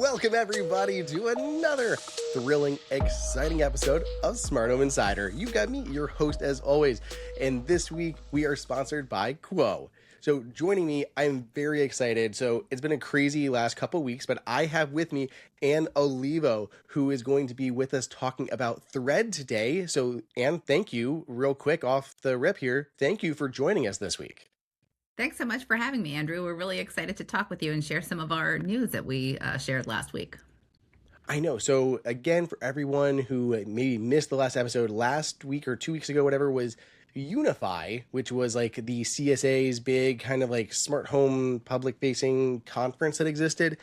Welcome everybody to another thrilling, exciting episode of Smart Home Insider. You've got me, your host as always, and this week we are sponsored by Quo. So joining me, I'm very excited. So it's been a crazy last couple weeks, but I have with me Ann Olivo, who is going to be with us talking about Thread today. So Ann, thank you, real quick off the rip here. Thank you for joining us this week. Thanks so much for having me, Andrew. We're really excited to talk with you and share some of our news that we shared last week. I know. So again, for everyone who maybe missed the last episode, last week or 2 weeks ago, whatever, was Unify, which was like the CSA's big kind of like smart home public facing conference that existed.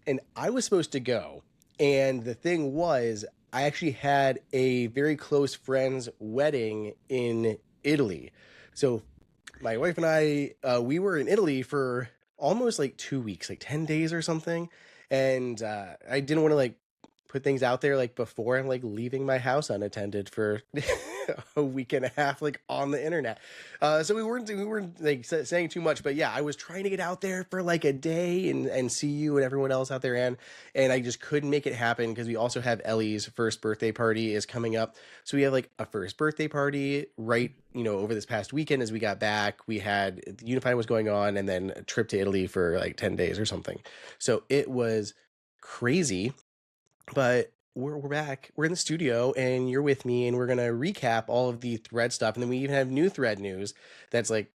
And I was supposed to go. And the thing was, I actually had a very close friend's wedding in Italy. So my wife and I, we were in Italy for almost like 2 weeks, like 10 days or something. And I didn't want to like put things out there like before I'm like leaving my house unattended for a week and a half, like on the internet. So we weren't like saying too much, but yeah, I was trying to get out there for like a day and see you and everyone else out there. And I just couldn't make it happen because we also have Ellie's first birthday party is coming up. So we have like a first birthday party right, over this past weekend as we got back. We had Unify was going on and then a trip to Italy for like 10 days or something. So it was crazy. But we're back. We're in the studio and you're with me and we're going to recap all of the Thread stuff. And then we even have new Thread news that's like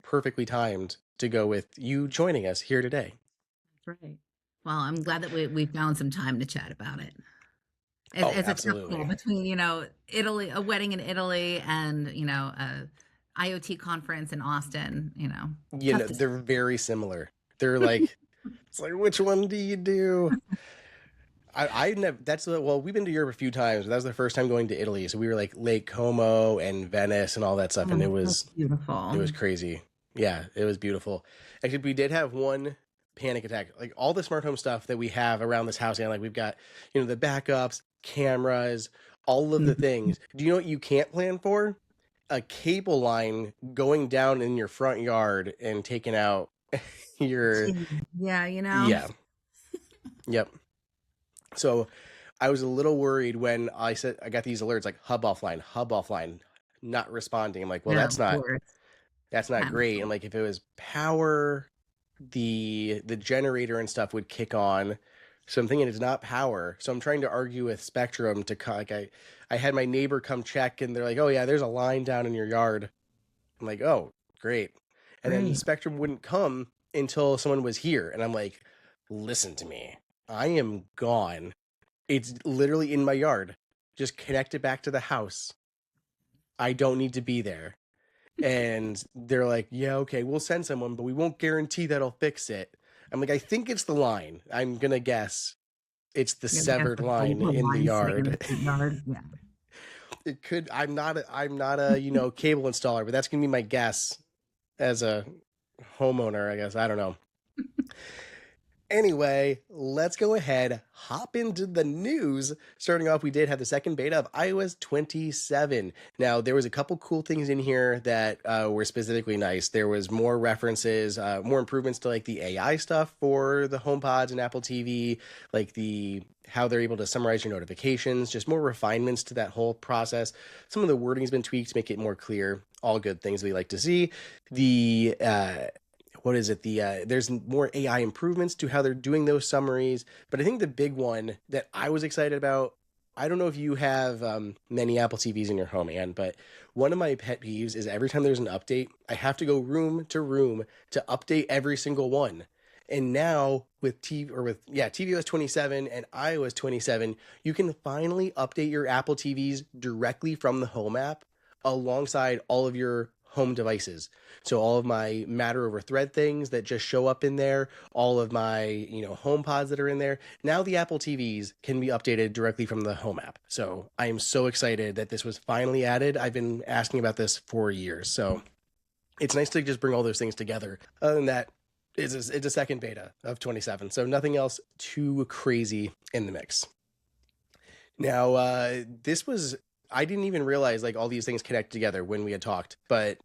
perfectly timed to go with you joining us here today. That's right. Well, I'm glad that we found some time to chat about it. It's absolutely. a tough between, Italy, a wedding in Italy and, a IoT conference in Austin, They're very similar. They're like, it's like, which one do you do? I never, we've been to Europe a few times, but that was the first time going to Italy. So we were like Lake Como and Venice and all that stuff. And it was beautiful. It was crazy. Yeah, it was beautiful. Actually, we did have one panic attack, like all the smart home stuff that we have around this house. And like, we've got, the backups, cameras, all of the things. Do you know what you can't plan for? A cable line going down in your front yard and taking out your, yeah. Yeah. Yep. So I was a little worried when I said I got these alerts like hub offline, not responding. I'm like, well, that's not great. And like if it was power, the generator and stuff would kick on. So I'm thinking it's not power. So I'm trying to argue with Spectrum to like I had my neighbor come check and they're like, oh yeah, there's a line down in your yard. I'm like, oh, great. And then Spectrum wouldn't come until someone was here. And I'm like, listen to me. I am gone. It's literally in my yard. Just connect it back to the house. I don't need to be there. And they're like, yeah, okay, we'll send someone, but we won't guarantee that'll fix it. I'm like, I think it's the line. I'm going to guess it's the severed line in the yard. Yeah. It could, I'm not a, cable installer, but that's going to be my guess as a homeowner, I guess. I don't know. Anyway, let's go ahead, hop into the news. Starting off, we did have the second beta of iOS 27. Now, there was a couple cool things in here that were specifically nice. There was more references, more improvements to like the AI stuff for the HomePods and Apple TV, like how they're able to summarize your notifications, just more refinements to that whole process. Some of the wording has been tweaked to make it more clear. All good things we like to see. There's more AI improvements to how they're doing those summaries. But I think the big one that I was excited about, I don't know if you have many Apple TVs in your home, Ann, but one of my pet peeves is every time there's an update, I have to go room to room to update every single one. And now with tvOS 27 and iOS 27, you can finally update your Apple TVs directly from the Home app alongside all of your home devices. So all of my Matter over Thread things that just show up in there, all of my, HomePods that are in there. Now the Apple TVs can be updated directly from the Home app. So I am so excited that this was finally added. I've been asking about this for years. So it's nice to just bring all those things together. Other than that, it's a second beta of 27. So nothing else too crazy in the mix. Now, I didn't even realize like all these things connect together when we had talked, but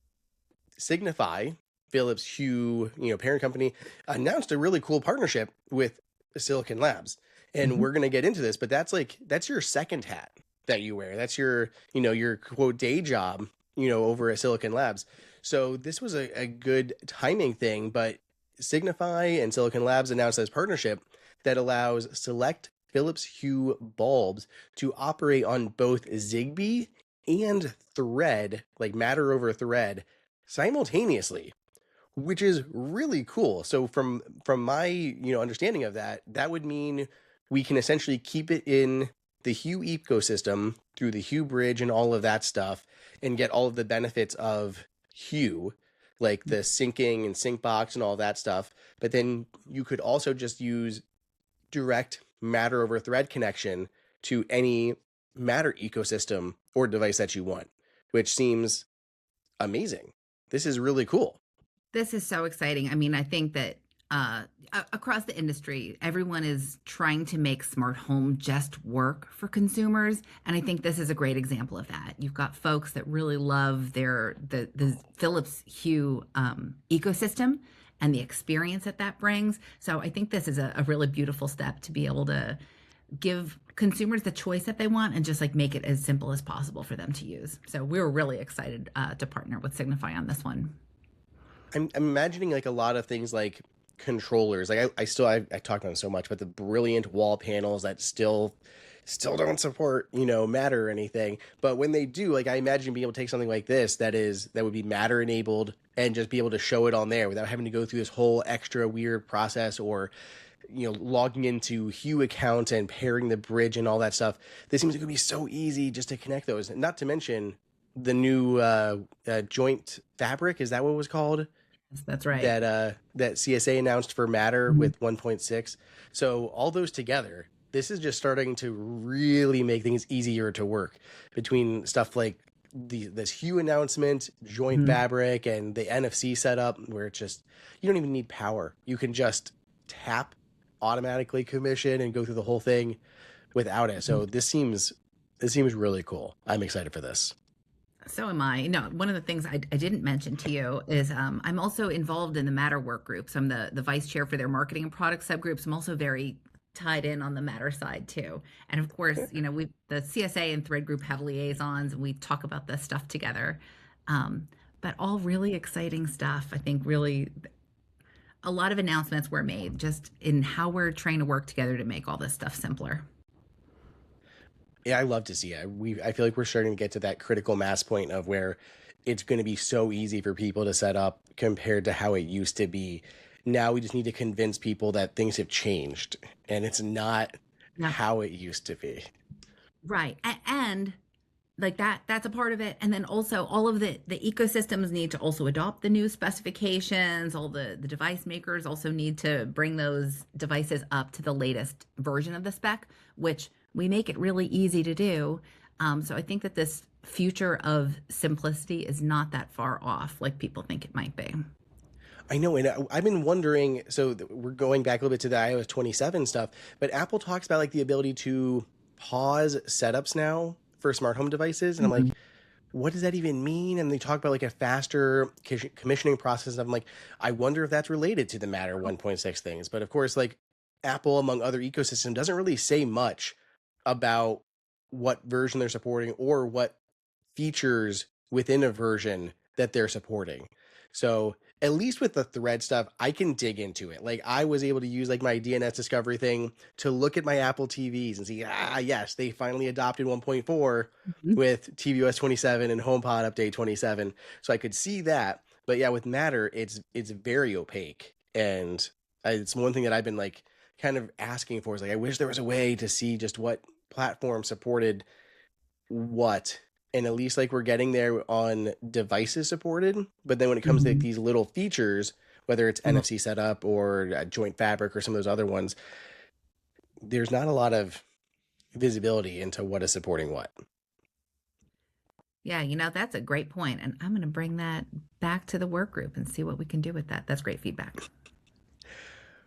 Signify, Philips Hue, parent company, announced a really cool partnership with Silicon Labs. And Mhm. we're going to get into this, but that's your second hat that you wear. That's your quote day job, over at Silicon Labs. So this was a good timing thing, but Signify and Silicon Labs announced this partnership that allows select Philips Hue bulbs to operate on both Zigbee and Thread, like Matter over Thread, simultaneously, which is really cool. So from my understanding of that, that would mean we can essentially keep it in the Hue ecosystem through the Hue bridge and all of that stuff, and get all of the benefits of Hue, like the syncing and sync box and all that stuff. But then you could also just use direct Matter over Thread connection to any Matter ecosystem or device that you want, which seems amazing. This is really cool. This is so exciting. I mean, I think that across the industry, everyone is trying to make smart home just work for consumers, and I think this is a great example of that. You've got folks that really love the Philips Hue ecosystem and the experience that that brings. So I think this is a really beautiful step to be able to give consumers the choice that they want and just like make it as simple as possible for them to use. So we were really excited to partner with Signify on this one. I'm imagining like a lot of things like controllers. Like I talk about them so much, but the brilliant wall panels that still don't support Matter or anything. But when they do, like I imagine being able to take something like this that would be Matter enabled and just be able to show it on there without having to go through this whole extra weird process, or logging into Hue account and pairing the bridge and all that stuff. This seems like it would be so easy just to connect those. Not to mention the new joint fabric. Is that what it was called? Yes, that's right. That CSA announced for Matter Mhm. with 1.6. So all those together, this is just starting to really make things easier to work between stuff like this Hue announcement, joint Mhm. fabric, and the NFC setup, where it's just you don't even need power. You can just tap, automatically commission, and go through the whole thing without it. So this seems really cool. I'm excited for this. So am I. No, one of the things I didn't mention to you is I'm also involved in the Matter work group. So I'm the vice chair for their marketing and product subgroups. I'm also very tied in on the Matter side too. And of course, we the CSA and Thread group have liaisons and we talk about this stuff together. But all really exciting stuff. I think really a lot of announcements were made just in how we're trying to work together to make all this stuff simpler. Yeah, I love to see it. I feel like we're starting to get to that critical mass point of where it's going to be so easy for people to set up compared to how it used to be. Now we just need to convince people that things have changed and it's not Yeah. how it used to be. Right. And like that's a part of it, and then also all of the ecosystems need to also adopt the new specifications. All the device makers also need to bring those devices up to the latest version of the spec, which we make it really easy to do. So I think that this future of simplicity is not that far off like people think it might be. I know, and I've been wondering. So we're going back a little bit to the iOS 27 stuff, but Apple talks about like the ability to pause setups now for smart home devices, and I'm like, Mhm. what does that even mean? And they talk about like a faster commissioning process. And I'm like, I wonder if that's related to the Matter 1.6 things. But of course, like Apple, among other ecosystem, doesn't really say much about what version they're supporting or what features within a version that they're supporting. So at least with the thread stuff, I can dig into it. Like I was able to use like my DNS discovery thing to look at my Apple TVs and see, yes, they finally adopted 1.4 Mhm. with tvOS 27 and HomePod update 27. So I could see that. But yeah, with Matter, it's very opaque, and it's one thing that I've been like kind of asking for. Is like I wish there was a way to see just what platform supported what, and at least like we're getting there on devices supported. But then when it comes to like, Mhm. these little features, whether it's NFC setup or joint fabric or some of those other ones, there's not a lot of visibility into what is supporting what. Yeah, that's a great point, and I'm going to bring that back to the work group and see what we can do with that. That's great feedback.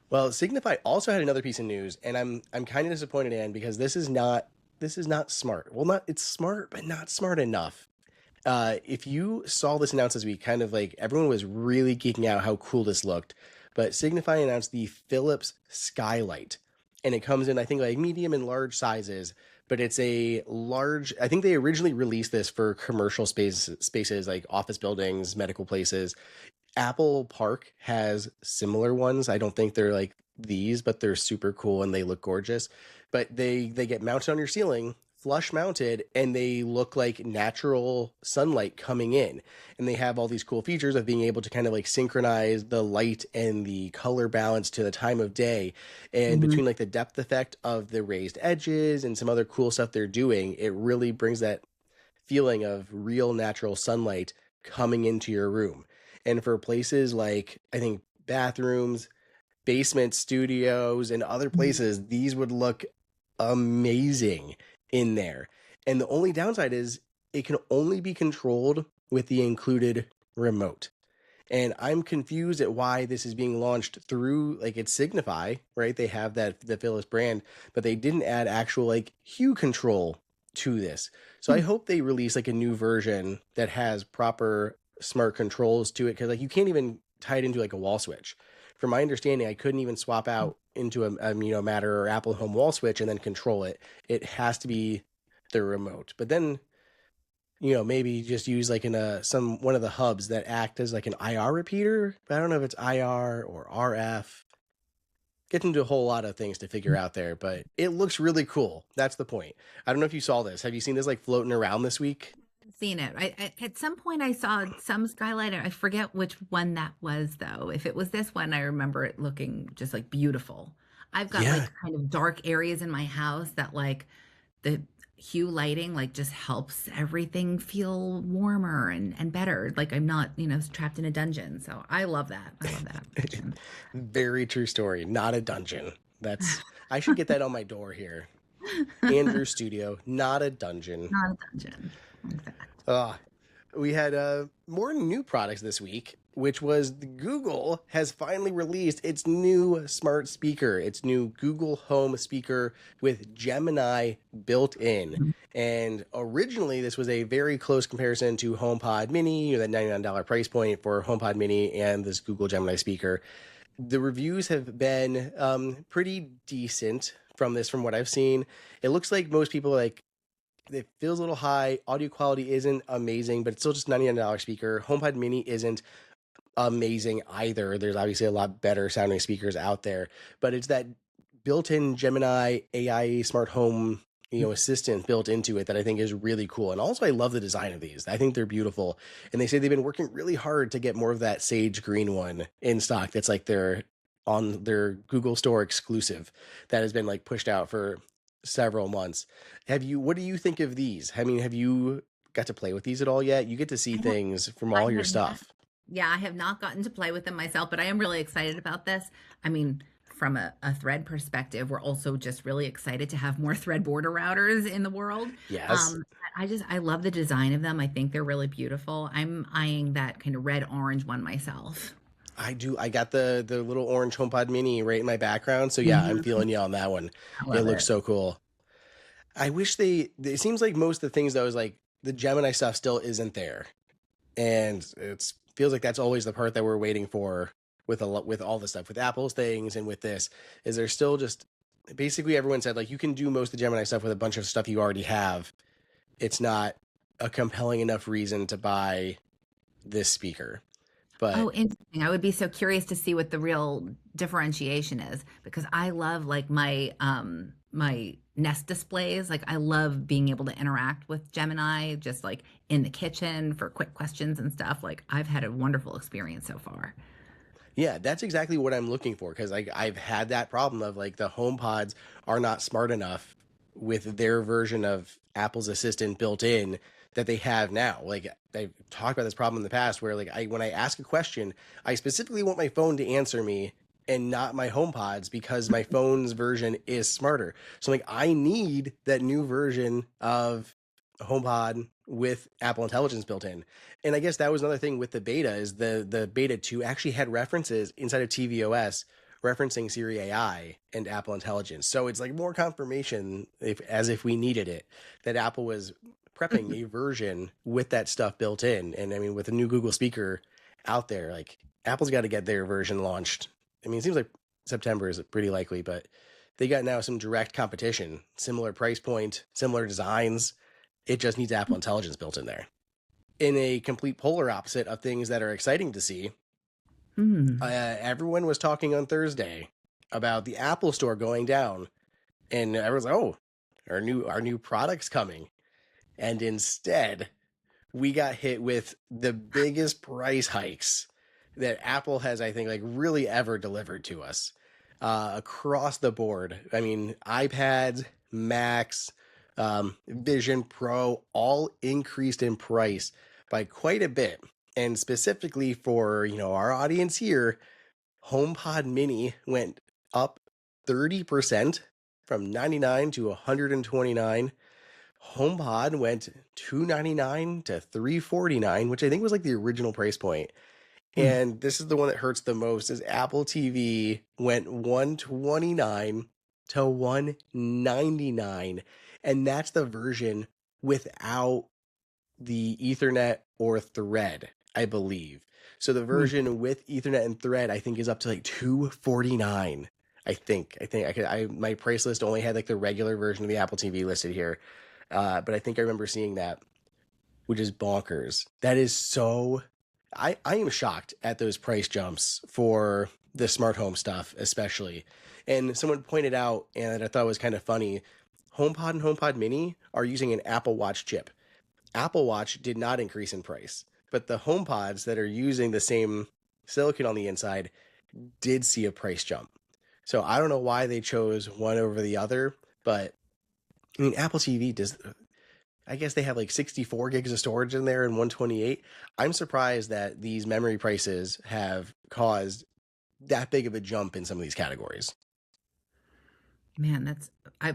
Well, Signify also had another piece of news, and I'm kind of disappointed, Ann, because this is not smart. Well, not it's smart, but not smart enough. If you saw this announced this week, kind of like everyone was really geeking out how cool this looked, but Signify announced the Philips Skylight. and it comes in, I think, like medium and large sizes. But it's a large. I think they originally released this for commercial spaces like office buildings, medical places. Apple Park has similar ones. I don't think they're like these, but they're super cool and they look gorgeous. But they get mounted on your ceiling, flush mounted, and they look like natural sunlight coming in. And they have all these cool features of being able to kind of like synchronize the light and the color balance to the time of day. And Mhm. between like the depth effect of the raised edges and some other cool stuff they're doing, it really brings that feeling of real natural sunlight coming into your room. And for places like, I think, bathrooms, basement studios, and other Mhm. places, these would look amazing in there. And the only downside is it can only be controlled with the included remote. And I'm confused at why this is being launched through like it's Signify, right? They have that the Philips brand, but they didn't add actual like Hue control to this. So I Hmm. hope they release like a new version that has proper smart controls to it, because like you can't even tie it into like a wall switch. From my understanding, I couldn't even swap out into a Matter or Apple Home wall switch and then control it. It has to be the remote. But then maybe just use like in a some one of the hubs that act as like an IR repeater. But I don't know if it's IR or RF. Gets into a whole lot of things to figure out there, but it looks really cool. That's the point. I don't know if you saw this. Have you seen this like floating around this week? Seen it. At some point I saw some Skylight. I forget which one that was though. If it was this one, I remember it looking just like beautiful. I've got Yeah. like kind of dark areas in my house that like the hue lighting like just helps everything feel warmer and better. Like I'm not, trapped in a dungeon. So I love that. I love that application. Very true story. Not a dungeon. That's I should get that on my door here. Andrew Studio, not a dungeon. Not a dungeon. Exactly. Uh, we had more new products this week, which was Google has finally released its new smart speaker, its new Google Home speaker with Gemini built in. And originally, this was a very close comparison to HomePod Mini, that $99 price point for HomePod Mini and this Google Gemini speaker. The reviews have been pretty decent from this, from what I've seen. It looks like most people like it feels a little high. Audio quality isn't amazing, but it's still just $99 speaker. HomePod Mini isn't amazing either. There's obviously a lot better sounding speakers out there, but it's that built-in Gemini AI smart home, assistant built into it that I think is really cool. And also I love the design of these. I think they're beautiful. And they say they've been working really hard to get more of that sage green one in stock. That's like their on their Google Store exclusive that has been like pushed out for several months. What do you think of these? I mean, have you got to play with these at all yet? You get to see I have, things from I all your have not. stuff. Yeah, I have not gotten to play with them myself, but I am really excited about this. I mean, from a thread perspective, we're also just really excited to have more thread border routers in the world. Yes. I love the design of them. I think they're really beautiful. I'm eyeing that kind of red orange one myself. I do. I got the little orange HomePod Mini right in my background. So yeah, I'm Mhm. feeling you on that one. I It love looks it. so cool. I wish they. It seems like most of the things though is like the Gemini stuff still isn't there, and it feels like that's always the part that we're waiting for with with all the stuff with Apple's things and with this. Is there still just basically everyone said like you can do most of the Gemini stuff with a bunch of stuff you already have. It's not a compelling enough reason to buy this speaker, but Oh, interesting. I would be so curious to see what the real differentiation is because I love like my Nest displays. Like I love being able to interact with Gemini just like in the kitchen for quick questions and stuff. Like I've had a wonderful experience so far. yeah, that's exactly what I'm looking for, because like I've had that problem of like the home pods are not smart enough with their version of Apple's assistant built in that they have now. Like I've talked about this problem in the past where like I when I ask a question, I specifically want my phone to answer me and not my home pods because my phone's version is smarter. So like I need that new version of HomePod with Apple Intelligence built in. And I guess that was another thing with the beta is the beta 2 actually had references inside of tvOS referencing Siri AI and Apple Intelligence. So it's like more confirmation, if as if we needed it, that Apple was prepping a version with that stuff built in. And I mean, with a new Google speaker out there, like Apple's got to get their version launched. I mean, it seems like September is pretty likely, but They got now some direct competition, similar price point, similar designs. It just needs Apple Intelligence built in there. In a complete polar opposite of things that are exciting to see, everyone was talking on Thursday about the Apple Store going down, and everyone's like, "Oh, our new product's coming," and instead, we got hit with the biggest price hikes that Apple has, I think, like really ever delivered to us across the board. I mean, iPads, Macs, Vision Pro, all increased in price by quite a bit. And specifically for, our audience here, HomePod Mini went up 30% from 99 to 129. HomePod went $299 to $349, which I think was like the original price point. And this is the one that hurts the most, is Apple TV went $129 to $199. And that's the version without the Ethernet or Thread, I believe. So the version with Ethernet and Thread, I think, is up to like $249. I think my price list only had like the regular version of the Apple TV listed here. But I think I remember seeing that, which is bonkers. That is so... I am shocked at those price jumps for the smart home stuff, especially. And someone pointed out, and I thought was kind of funny, HomePod and HomePod Mini are using an Apple Watch chip. Apple Watch did not increase in price, but the HomePods that are using the same silicon on the inside did see a price jump. So I don't know why they chose one over the other, but I mean, Apple TV does... I guess they have like 64 gigs of storage in there and 128. I'm surprised that these memory prices have caused that big of a jump in some of these categories. Man, I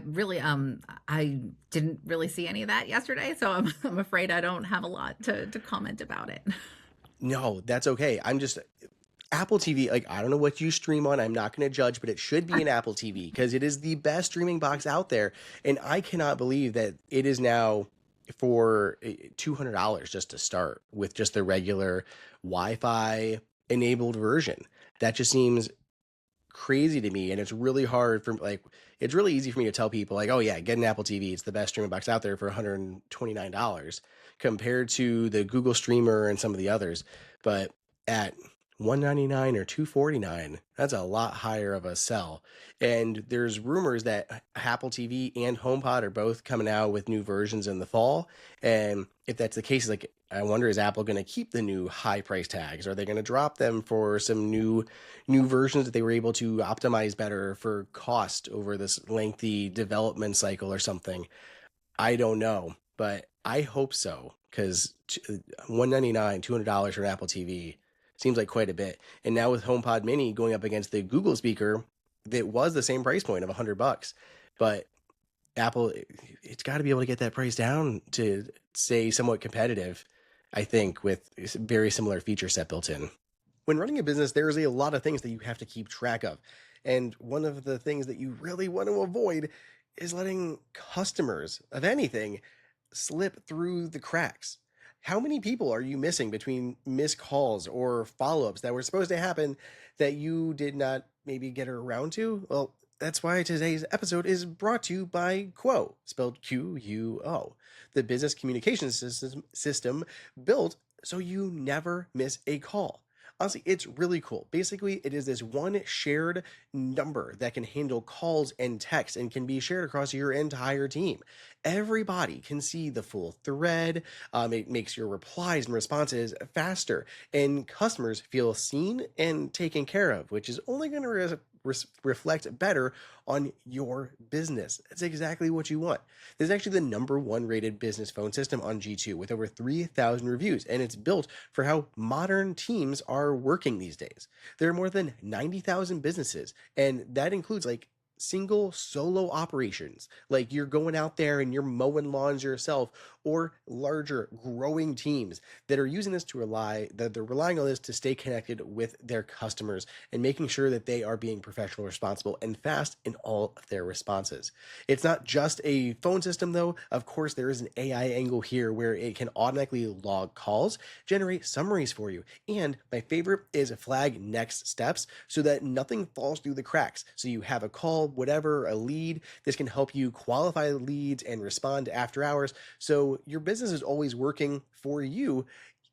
didn't really see any of that yesterday, so I'm afraid I don't have a lot to comment about it. No, that's okay. Apple TV, like, I don't know what you stream on. I'm not going to judge, but it should be an Apple TV because it is the best streaming box out there. And I cannot believe that it is now for $200 just to start with just the regular Wi-Fi enabled version. That just seems crazy to me. And it's really hard it's really easy for me to tell people like, oh yeah, get an Apple TV. It's the best streaming box out there for $129 compared to the Google Streamer and some of the others. But at $199 or $249, that's a lot higher of a sell. And there's rumors that Apple TV and HomePod are both coming out with new versions in the fall. And if that's the case, like, I wonder, is Apple going to keep the new high price tags? Are they going to drop them for some new versions that they were able to optimize better for cost over this lengthy development cycle or something? I don't know, but I hope so, because $199, $200 for an Apple TV seems like quite a bit. And now with HomePod Mini going up against the Google speaker, that was the same price point of $100, but Apple, it's got to be able to get that price down to stay somewhat competitive, I think, with very similar feature set built in. When running a business, there's a lot of things that you have to keep track of. And one of the things that you really want to avoid is letting customers of anything slip through the cracks. How many people are you missing between missed calls or follow-ups that were supposed to happen that you did not maybe get around to? Well, that's why today's episode is brought to you by Quo, spelled Quo, the business communications system built so you never miss a call. Honestly, it's really cool. Basically, it is this one shared number that can handle calls and texts and can be shared across your entire team. Everybody can see the full thread. It makes your replies and responses faster, and customers feel seen and taken care of, which is only going to reflect better on your business. That's exactly what you want. This is actually the number one rated business phone system on G2 with over 3,000 reviews, and it's built for how modern teams are working these days. There are more than 90,000 businesses, and that includes like single solo operations, like you're going out there and you're mowing lawns yourself, or larger growing teams that are using this they're relying on this to stay connected with their customers and making sure that they are being professional, responsible, and fast in all of their responses. It's not just a phone system though. Of course, there is an AI angle here where it can automatically log calls, generate summaries for you, and my favorite is flag next steps so that nothing falls through the cracks. So you have a call, whatever, a lead. This can help you qualify the leads and respond after hours. So your business is always working for you,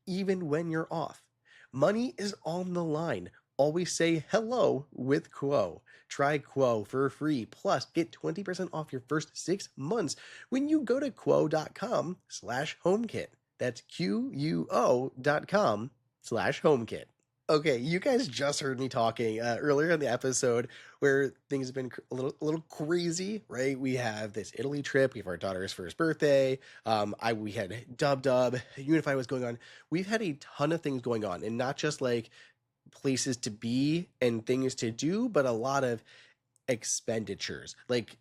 even when you're off. Money is on the line. Always say hello with Quo. Try Quo for free. Plus, get 20% off your first 6 months when you go to quo.com/HomeKit. That's QUO.com/HomeKit. Okay, you guys just heard me talking earlier in the episode where things have been a little crazy, right? We have this Italy trip. We have our daughter's first birthday. We had Dub. Unify was going on. We've had a ton of things going on, and not just like places to be and things to do, but a lot of expenditures, like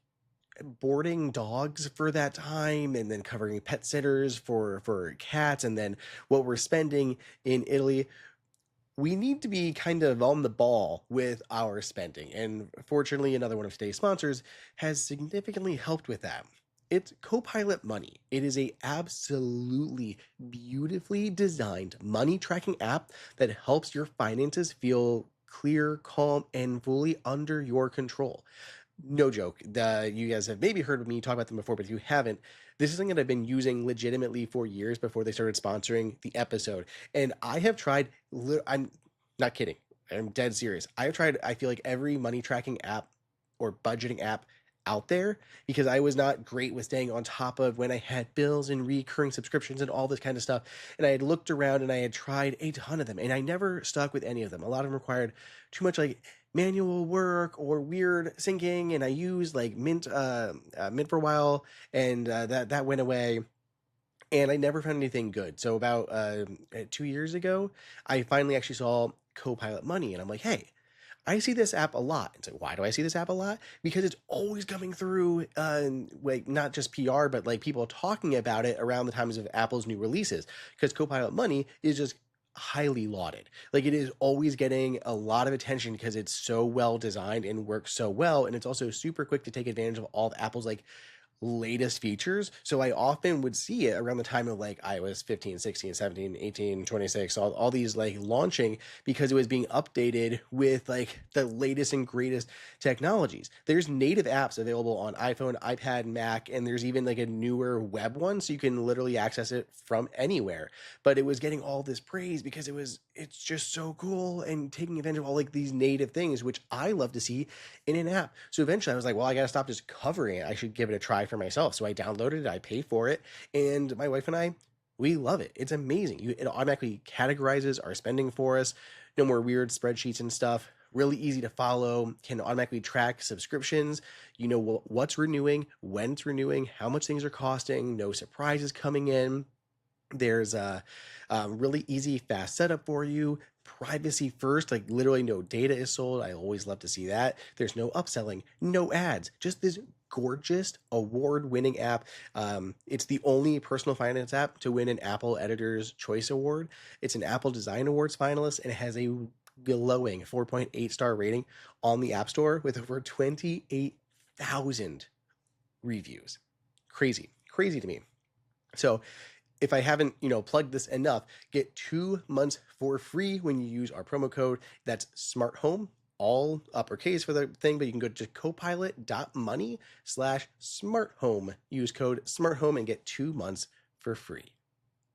boarding dogs for that time, and then covering pet sitters for cats, and then what we're spending in Italy. We need to be kind of on the ball with our spending. And fortunately, another one of today's sponsors has significantly helped with that. It's CoPilot Money. It is a absolutely beautifully designed money tracking app that helps your finances feel clear, calm, and fully under your control. No joke. You guys have maybe heard me talk about them before, but if you haven't, this is something that I've been using legitimately for years before they started sponsoring the episode. And I have tried, I'm not kidding, I'm dead serious. I have tried, I feel like every money tracking app or budgeting app out there, because I was not great with staying on top of when I had bills and recurring subscriptions and all this kind of stuff. And I had looked around and I had tried a ton of them, and I never stuck with any of them. A lot of them required too much like manual work or weird syncing, and I used like Mint for a while, and that went away, and I never found anything good. So about 2 years ago, I finally actually saw CoPilot Money, and I'm like, hey, I see this app a lot. It's like, why do I see this app a lot? Because it's always coming through, like not just PR, but like people talking about it around the times of Apple's new releases. Because CoPilot Money is just highly lauded. Like it is always getting a lot of attention because it's so well designed and works so well, and it's also super quick to take advantage of all of Apple's like latest features. So I often would see it around the time of like iOS 15, 16, 17, 18, 26, all these like launching, because it was being updated with like the latest and greatest technologies. There's native apps available on iPhone, iPad, Mac, and there's even like a newer web one, so you can literally access it from anywhere. But it was getting all this praise because it's just so cool and taking advantage of all like these native things, which I love to see in an app. So eventually I was like, well, I got to stop just covering it. I should give it a try for myself. So I downloaded it, I pay for it, and my wife and I, we love it. It's amazing. It automatically categorizes our spending for us. No more weird spreadsheets and stuff. Really easy to follow. Can automatically track subscriptions. You know what's renewing, when it's renewing, how much things are costing. No surprises coming in. There's a really easy, fast setup for you. Privacy first, like literally no data is sold. I always love to see that. There's no upselling, no ads, just this gorgeous award-winning app. It's the only personal finance app to win an Apple Editor's Choice Award. It's an Apple Design Awards finalist, and it has a glowing 4.8 star rating on the App Store with over 28,000 reviews. Crazy to me. So if I haven't, plugged this enough, get 2 months for free when you use our promo code. That's Smart Home, all uppercase for the thing, but you can go to copilot.money/smarthome. Use code SmartHome and get 2 months for free.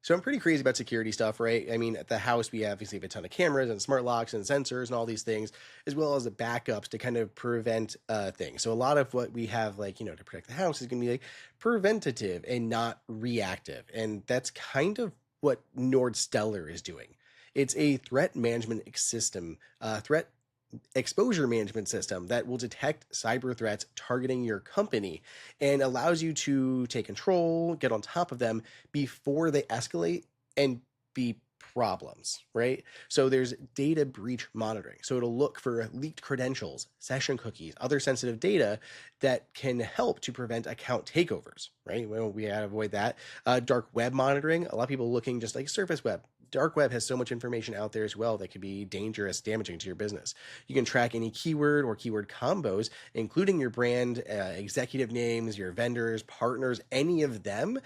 So I'm pretty crazy about security stuff, right? I mean, at the house, we obviously have a ton of cameras and smart locks and sensors and all these things, as well as the backups to kind of prevent things. So a lot of what we have, like, to protect the house is going to be like preventative and not reactive. And that's kind of what NordStellar is doing. It's a threat management system, threat exposure management system that will detect cyber threats targeting your company and allows you to take control, get on top of them before they escalate and be problems, right? So there's data breach monitoring. So it'll look for leaked credentials, session cookies, other sensitive data that can help to prevent account takeovers, right? Well, we gotta avoid that. Dark web monitoring. A lot of people looking just like surface web. dark web has so much information out there as well that could be dangerous, damaging to your business. You can track any keyword or keyword combos, including your brand, executive names, your vendors, partners, any of them,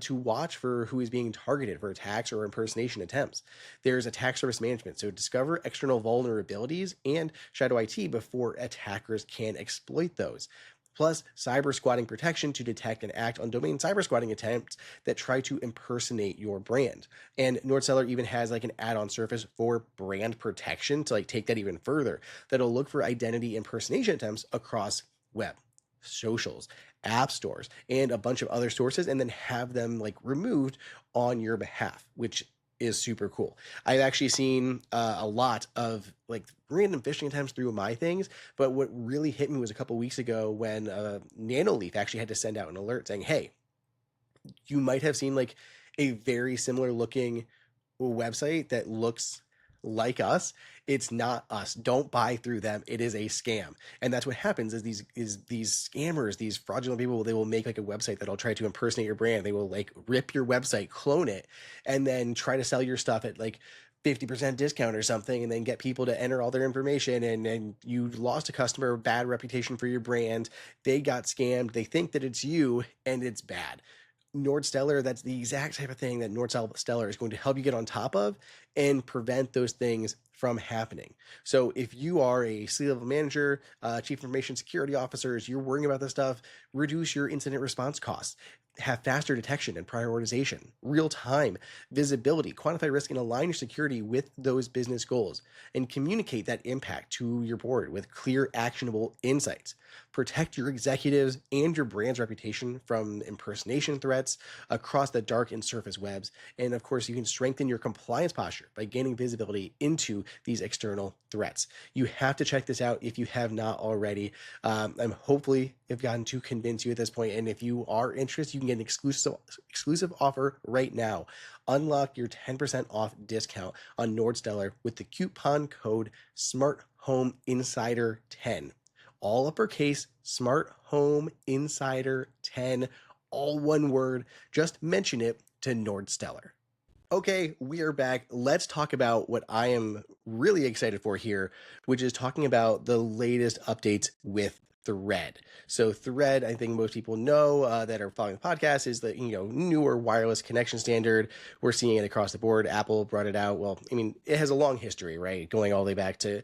to watch for who is being targeted for attacks or impersonation attempts. There's attack surface management, so discover external vulnerabilities and shadow IT before attackers can exploit those. Plus, cyber squatting protection to detect and act on domain cyber squatting attempts that try to impersonate your brand. And NordStellar even has like an add-on surface for brand protection to like take that even further. That'll look for identity impersonation attempts across web, socials, app stores, and a bunch of other sources, and then have them like removed on your behalf, which is super cool. I've actually seen a lot of like random phishing attempts through my things, but what really hit me was a couple weeks ago when Nanoleaf actually had to send out an alert saying, "Hey, you might have seen like a very similar looking website that looks like us. It's not us. Don't buy through them. It is a scam." And that's what happens is these scammers, these fraudulent people, they will make like a website that'll try to impersonate your brand. They will like rip your website, clone it, and then try to sell your stuff at like 50% discount or something, and then get people to enter all their information, and you lost a customer, bad reputation for your brand. They got scammed. They think that it's you, and it's bad. NordStellar, that's the exact type of thing that NordStellar is going to help you get on top of and prevent those things from happening. So if you are a C-level manager, chief information security officers, you're worrying about this stuff, reduce your incident response costs, have faster detection and prioritization, real-time visibility, quantify risk, and align your security with those business goals, and communicate that impact to your board with clear, actionable insights. Protect your executives and your brand's reputation from impersonation threats across the dark and surface webs. And of course, you can strengthen your compliance posture by gaining visibility into these external threats. You have to check this out if you have not already. I'm hopefully have gotten to convince you at this point. And if you are interested, you can get an exclusive offer right now. Unlock your 10% off discount on NordStellar with the coupon code SmartHomeInsider10. All uppercase, Smart Home Insider 10, all one word. Just mention it to NordStellar. Okay, we are back. Let's talk about what I am really excited for here, which is talking about the latest updates with Thread. So Thread, I think most people know that are following the podcast, is the newer wireless connection standard. We're seeing it across the board. Apple brought it out. Well, I mean, it has a long history, right? Going all the way back to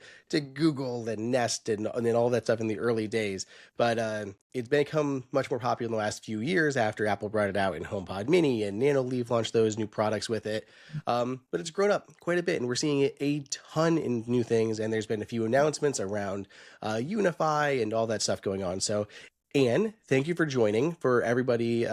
Google and Nest and then all that stuff in the early days. But it's become much more popular in the last few years after Apple brought it out in HomePod Mini and Nanoleaf launched those new products with it. But it's grown up quite a bit, and we're seeing it a ton in new things. And there's been a few announcements around Unify and all that stuff going on. So Ann, thank you for joining. For everybody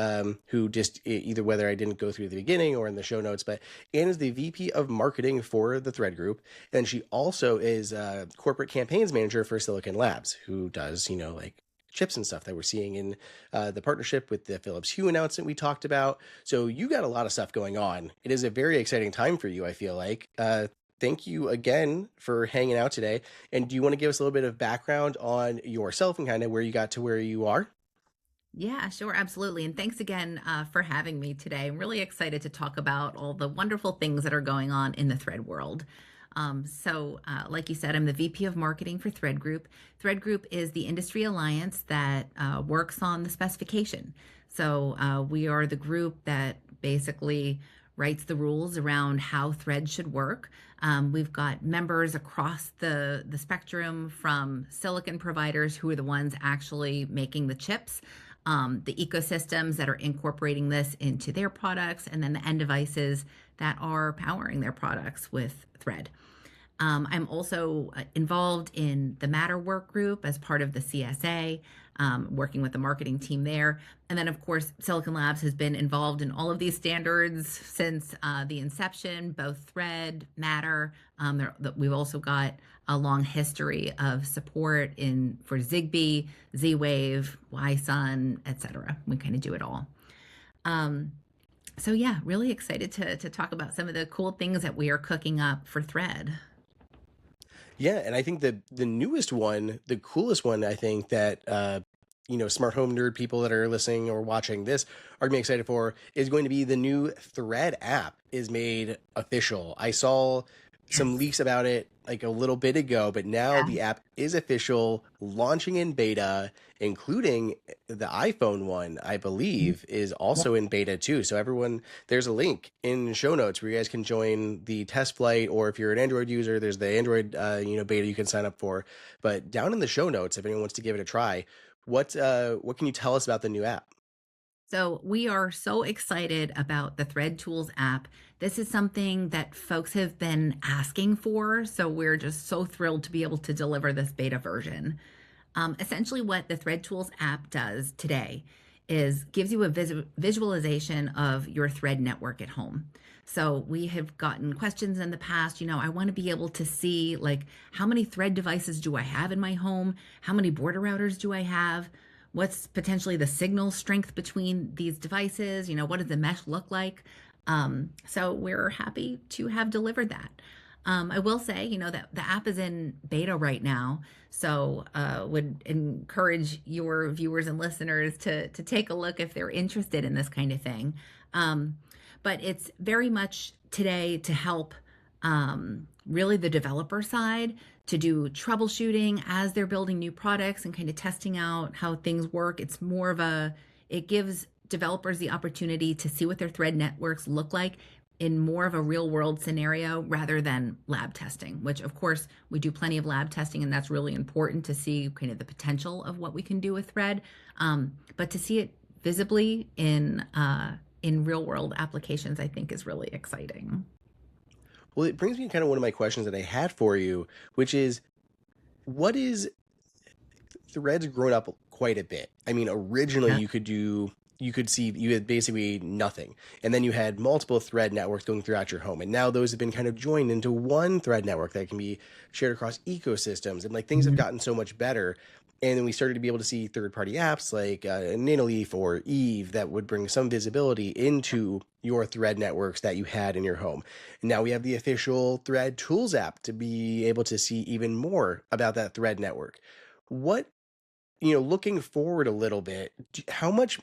who just either whether I didn't go through the beginning or in the show notes, but Ann is the VP of Marketing for the Thread Group, and she also is Corporate Campaigns Manager for Silicon Labs, who does like chips and stuff that we're seeing in the partnership with the Philips Hue announcement we talked about. So you got a lot of stuff going on. It is a very exciting time for you, I feel like. Thank you again for hanging out today. And do you want to give us a little bit of background on yourself and kind of where you got to where you are? Yeah, sure, absolutely. And thanks again for having me today. I'm really excited to talk about all the wonderful things that are going on in the Thread world. Like you said, I'm the VP of Marketing for Thread Group. Thread Group is the industry alliance that works on the specification. So we are the group that basically writes the rules around how Thread should work. We've got members across the spectrum, from silicon providers, who are the ones actually making the chips, the ecosystems that are incorporating this into their products, and then the end devices that are powering their products with Thread. I'm also involved in the Matter work group as part of the CSA, working with the marketing team there. And then, of course, Silicon Labs has been involved in all of these standards since the inception, both Thread, Matter. We've also got a long history of support for Zigbee, Z-Wave, Y-Sun, etc. We kind of do it all. So yeah, really excited to talk about some of the cool things that we are cooking up for Thread. Yeah, and I think the newest one, the coolest one, I think that smart home nerd people that are listening or watching this are going to be excited for is going to be the new Thread app is made official. I saw some Yes. leaks about it like a little bit ago, but now Yeah. the app is official, launching in beta, including the iPhone one, I Mhm. believe, is Yeah. also in beta too. So everyone, there's a link in show notes where you guys can join the test flight, or if you're an Android user, there's the Android beta you can sign up for. But down in the show notes, if anyone wants to give it a try, what can you tell us about the new app? So we are so excited about the Thread Tools app. This is something that folks have been asking for. So we're just so thrilled to be able to deliver this beta version. Essentially, what the Thread Tools app does today is gives you a visualization of your Thread network at home. So we have gotten questions in the past, I want to be able to see like how many Thread devices do I have in my home? How many border routers do I have? What's potentially the signal strength between these devices? What does the mesh look like? So we're happy to have delivered that. I will say, that the app is in beta right now, so would encourage your viewers and listeners to take a look if they're interested in this kind of thing. Um, but it's very much today to help really the developer side to do troubleshooting as they're building new products and kind of testing out how things work. It gives developers the opportunity to see what their thread networks look like in more of a real world scenario rather than lab testing, which of course we do plenty of lab testing, and that's really important to see kind of the potential of what we can do with thread. But to see it visibly in real world applications, I think is really exciting. Well, it brings me to kind of one of my questions that I had for you, which is what is Thread's grown up quite a bit. I mean, originally Yeah. you had basically nothing. And then you had multiple thread networks going throughout your home. And now those have been kind of joined into one thread network that can be shared across ecosystems. And like things have Mhm. gotten so much better. And then we started to be able to see third-party apps like Nanoleaf or Eve that would bring some visibility into your thread networks that you had in your home. And now we have the official Thread Tools app to be able to see even more about that thread network. What looking forward a little bit, how much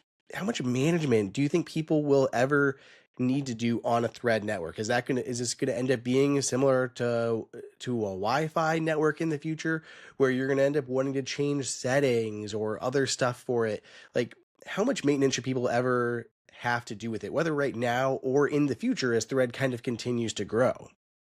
management do you think people will ever need to do on a thread network? Is this gonna end up being similar to a Wi-Fi network in the future, where you're gonna end up wanting to change settings or other stuff for it? Like, how much maintenance should people ever have to do with it, whether right now or in the future as Thread kind of continues to grow?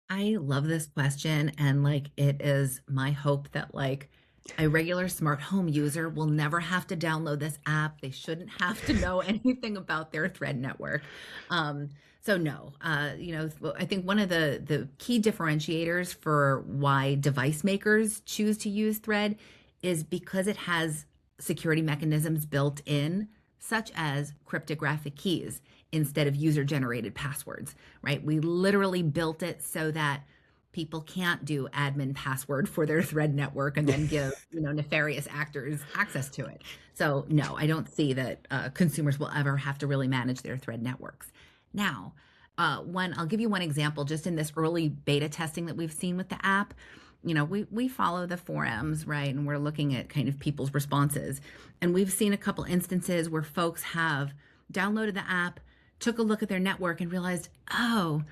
I love this question. And like, it is my hope that like a regular smart home user will never have to download this app. They shouldn't have to know anything about their thread network. So no, I think one of the key differentiators for why device makers choose to use Thread is because it has security mechanisms built in, such as cryptographic keys instead of user generated passwords, right? We literally built it so that people can't do admin password for their thread network and then give nefarious actors access to it. So no, I don't see that consumers will ever have to really manage their thread networks. Now, I'll give you one example. Just in this early beta testing that we've seen with the app, we follow the forums, right? And we're looking at kind of people's responses. And we've seen a couple instances where folks have downloaded the app, took a look at their network, and realized, oh,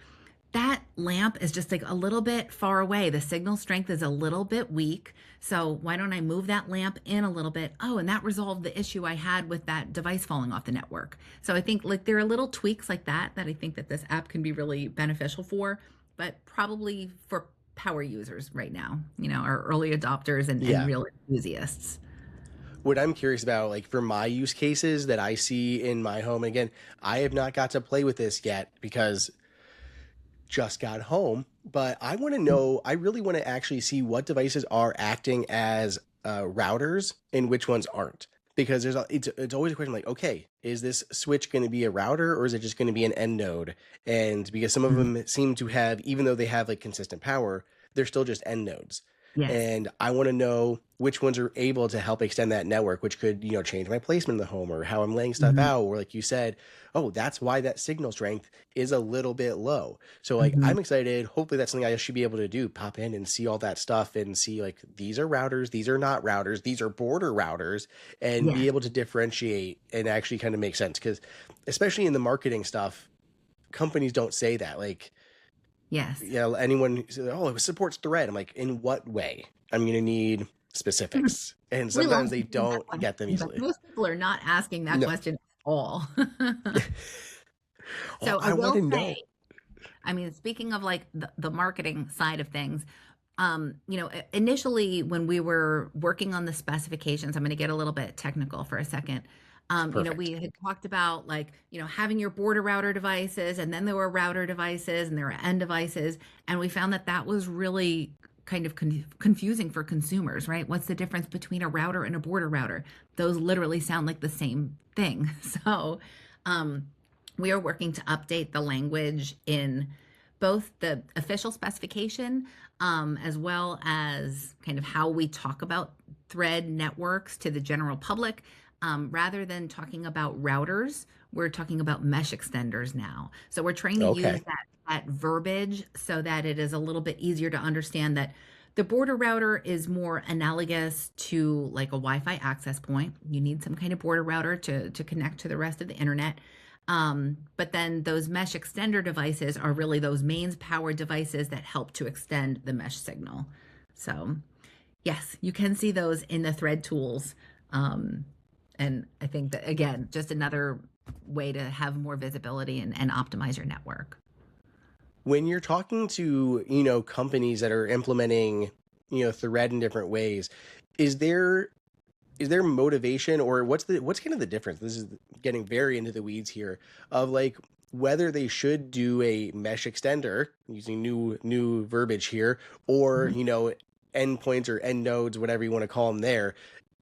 that lamp is just like a little bit far away. The signal strength is a little bit weak. So why don't I move that lamp in a little bit? Oh, and that resolved the issue I had with that device falling off the network. So I think like there are little tweaks like that I think that this app can be really beneficial for, but probably for power users right now, our early adopters and Yeah. real enthusiasts. What I'm curious about, like for my use cases that I see in my home, and again, I have not got to play with this yet because just got home, but I want to know, I really want to actually see what devices are acting as routers and which ones aren't. Because it's always a question like, okay, is this switch going to be a router or is it just going to be an end node? And because some of Mhm. them seem to have, even though they have like consistent power, they're still just end nodes. Yes. And I want to know which ones are able to help extend that network, which could, change my placement in the home or how I'm laying stuff Mhm. out. Or like you said, oh, that's why that signal strength is a little bit low. So like Mhm. I'm excited. Hopefully that's something I should be able to do. Pop in and see all that stuff and see like these are routers, these are not routers, these are border routers, and be Yes. able to differentiate and actually kind of make sense. Because especially in the marketing stuff, companies don't say that. Like, Yes. anyone who says, "Oh, it supports Thread," I'm like, in what way? I'm gonna need specifics, and We love sometimes they answering that don't get them question, but easily. most people are not asking that No, question at all. well, So I I want will to know. say, I mean, speaking of like the marketing side of things, initially when we were working on the specifications, I'm going to get a little bit technical for a second. We Perfect. had talked about like, having your border router devices, and then there were router devices and there were end devices. And we found that that was really kind of confusing for consumers, right? What's the difference between a router and a border router? Those literally sound like the same thing. So, um, we are working to update the language in both the official specification, as well as kind of how we talk about thread networks to the general public. Rather than talking about routers, we're talking about mesh extenders now. So we're trying to use Okay. that verbiage so that it is a little bit easier to understand that the border router is more analogous to like a Wi-Fi access point. You need some kind of border router to connect to the rest of the internet. But then those mesh extender devices are really those mains powered devices that help to extend the mesh signal. So, yes, you can see those in the thread tools. Um, and I think that, again, just another way to have more visibility and optimize your network. When you're talking to, companies that are implementing, Thread in different ways, is there motivation, or what's kind of the difference? This is getting very into the weeds here of like whether they should do a mesh extender using new verbiage here, or Mhm. endpoints or end nodes, whatever you want to call them there,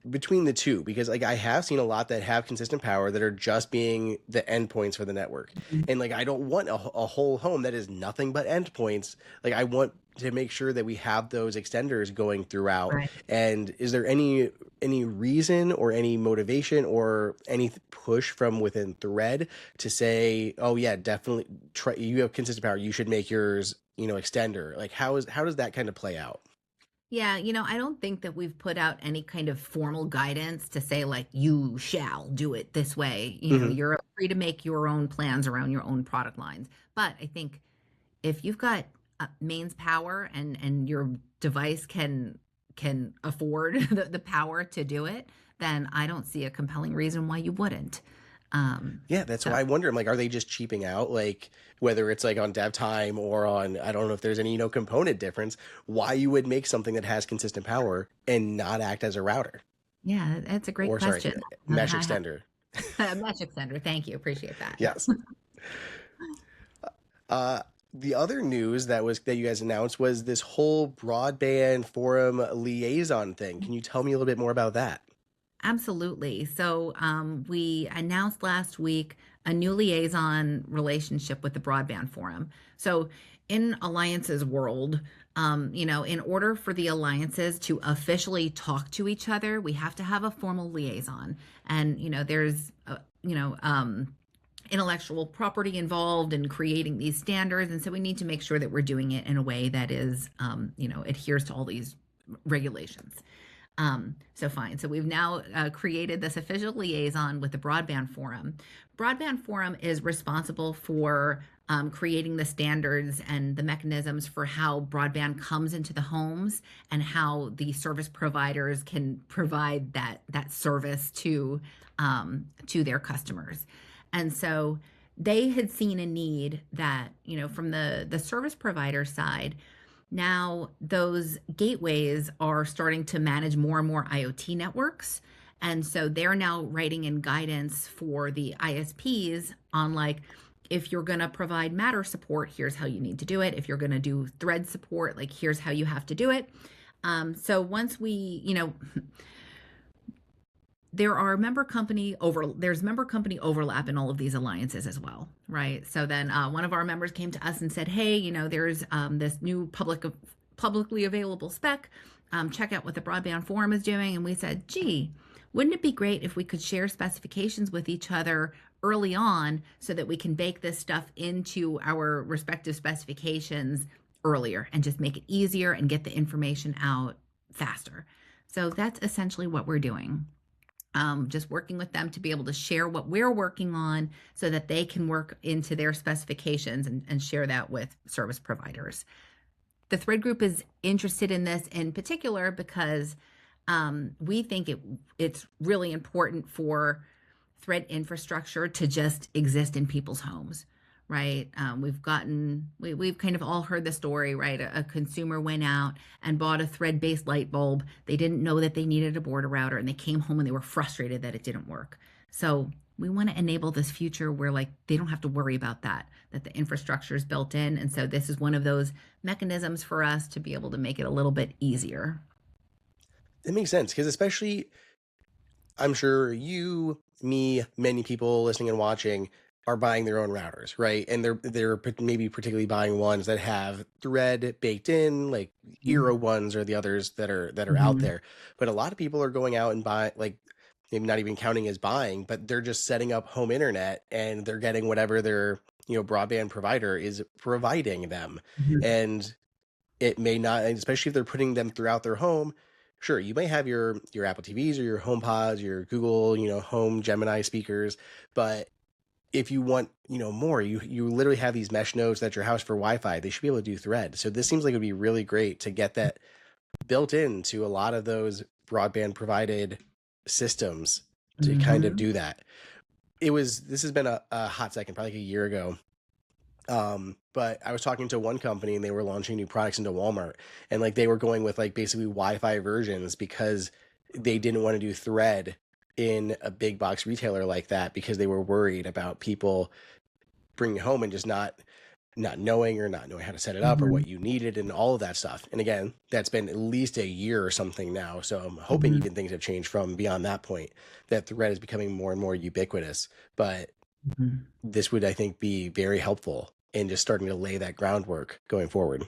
between the two, because like I have seen a lot that have consistent power that are just being the endpoints for the network, and like I don't want a whole home that is nothing but endpoints. Like I want to make sure that we have those extenders going throughout. Right. And is there any reason or any motivation or any push from within Thread to say, oh yeah, definitely try, you have consistent power, you should make yours, extender? Like how does that kind of play out? Yeah, I don't think that we've put out any kind of formal guidance to say, like, you shall do it this way. Hmm. You're free to make your own plans around your own product lines. But I think if you've got mains power and your device can afford the power to do it, then I don't see a compelling reason why you wouldn't. Yeah, that's So why I wonder. I'm like, are they just cheaping out? Like, whether it's like on dev time or on, I don't know if there's any, component difference, why you would make something that has consistent power and not act as a router, yeah, that's a great or sorry, question. mesh extender. Mesh extender. Thank you. Appreciate that. Yes. Uh, the other news that you guys announced was this whole broadband forum liaison thing. Can you tell me a little bit more about that? Absolutely. So we announced last week a new liaison relationship with the Broadband Forum. So in Alliance's world, in order for the alliances to officially talk to each other, we have to have a formal liaison. And, there's, intellectual property involved in creating these standards. And so we need to make sure that we're doing it in a way that is, adheres to all these regulations. So fine. So we've now created this official liaison with the Broadband Forum. Broadband Forum is responsible for creating the standards and the mechanisms for how broadband comes into the homes and how the service providers can provide that service to their customers. And so they had seen a need that, from the service provider side, now those gateways are starting to manage more and more IoT networks. And so they're now writing in guidance for the ISPs on like, if you're going to provide Matter support, here's how you need to do it. If you're going to do Thread support, like here's how you have to do it. So once we, there's member company overlap in all of these alliances as well, right? So then one of our members came to us and said, hey, there's this new publicly available spec check out what the broadband forum is doing. And we said, gee, wouldn't it be great if we could share specifications with each other early on so that we can bake this stuff into our respective specifications earlier and just make it easier and get the information out faster. So that's essentially what we're doing. Just working with them to be able to share what we're working on so that they can work into their specifications and share that with service providers. The Thread Group is interested in this in particular because we think it's really important for Thread infrastructure to just exist in people's homes, right? We've kind of all heard the story, right? A consumer went out and bought a Thread-based light bulb. They didn't know that they needed a border router, and they came home and they were frustrated that it didn't work. So we want to enable this future where like they don't have to worry about that the infrastructure is built in. And so this is one of those mechanisms for us to be able to make it a little bit easier. It makes sense because especially I'm sure you, me, many people listening and watching are buying their own routers, right? And they're maybe particularly buying ones that have Thread baked in, like Eero ones or the others that are out there. But a lot of people are going out and buy, like maybe not even counting as buying, but they're just setting up home internet and they're getting whatever their broadband provider is providing them. And it may not, especially if they're putting them throughout their home. Sure, you may have your Apple TVs or your HomePods, your Google, Home Gemini speakers, but if you want, more, you literally have these mesh nodes at your house for Wi-Fi. They should be able to do Thread. So this seems like it would be really great to get that built into a lot of those broadband provided systems to kind of do that. This has been a hot second, probably like a year ago. But I was talking to one company and they were launching new products into Walmart, and like they were going with like basically Wi-Fi versions because they didn't want to do Thread in a big box retailer like that because they were worried about people bringing it home and just not knowing how to set it up or what you needed and all of that stuff. And again, that's been at least a year or something now. So I'm hoping even things have changed from beyond that point, that Thread is becoming more and more ubiquitous. But this would, I think, be very helpful in just starting to lay that groundwork going forward.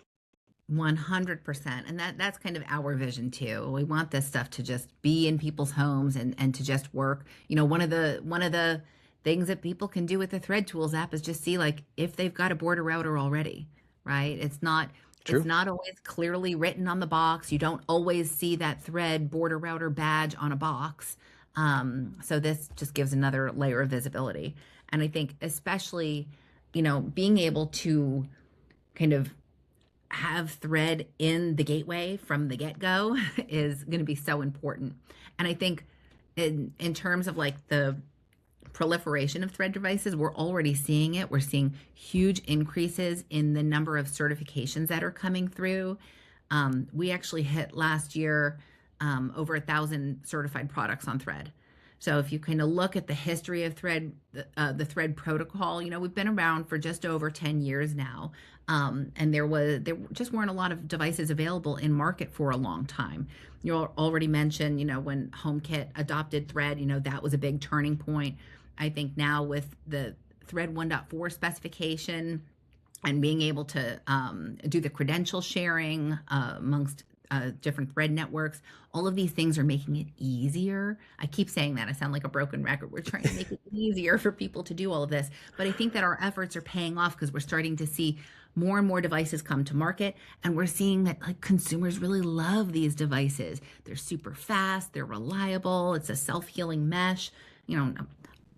100%. And that's kind of our vision too. We want this stuff to just be in people's homes and to just work. One of the things that people can do with the Thread Tools app is just see like if they've got a border router already, right? It's not always clearly written on the box. You don't always see that Thread border router badge on a box. So this just gives another layer of visibility. And I think especially, being able to kind of have Thread in the gateway from the get-go is going to be so important. And I think in terms of like the proliferation of Thread devices, we're already seeing it. We're seeing huge increases in the number of certifications that are coming through. We actually hit last year over 1,000 certified products on Thread. So if you kind of look at the history of Thread, the Thread protocol, we've been around for just over 10 years now. And there just weren't a lot of devices available in market for a long time. You already mentioned, when HomeKit adopted Thread, that was a big turning point. I think now with the Thread 1.4 specification and being able to do the credential sharing amongst different Thread networks, all of these things are making it easier. I keep saying that. I sound like a broken record. We're trying to make it easier for people to do all of this. But I think that our efforts are paying off because we're starting to see more and more devices come to market. And we're seeing that like consumers really love these devices. They're super fast. They're reliable. It's a self-healing mesh.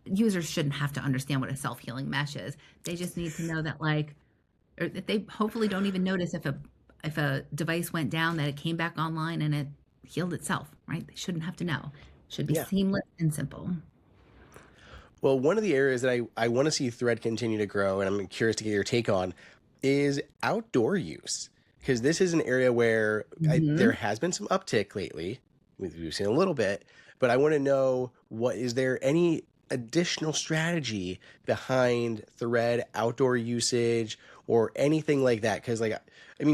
Users shouldn't have to understand what a self-healing mesh is. They just need to know that or that they hopefully don't even notice if a device went down, that it came back online and it healed itself, right? They shouldn't have to know. It should be seamless and simple. Well, one of the areas that I want to see Thread continue to grow, and I'm curious to get your take on, is outdoor use. Because this is an area where there has been some uptick lately. We've seen a little bit, but I want to know, is there any additional strategy behind Thread outdoor usage or anything like that? Because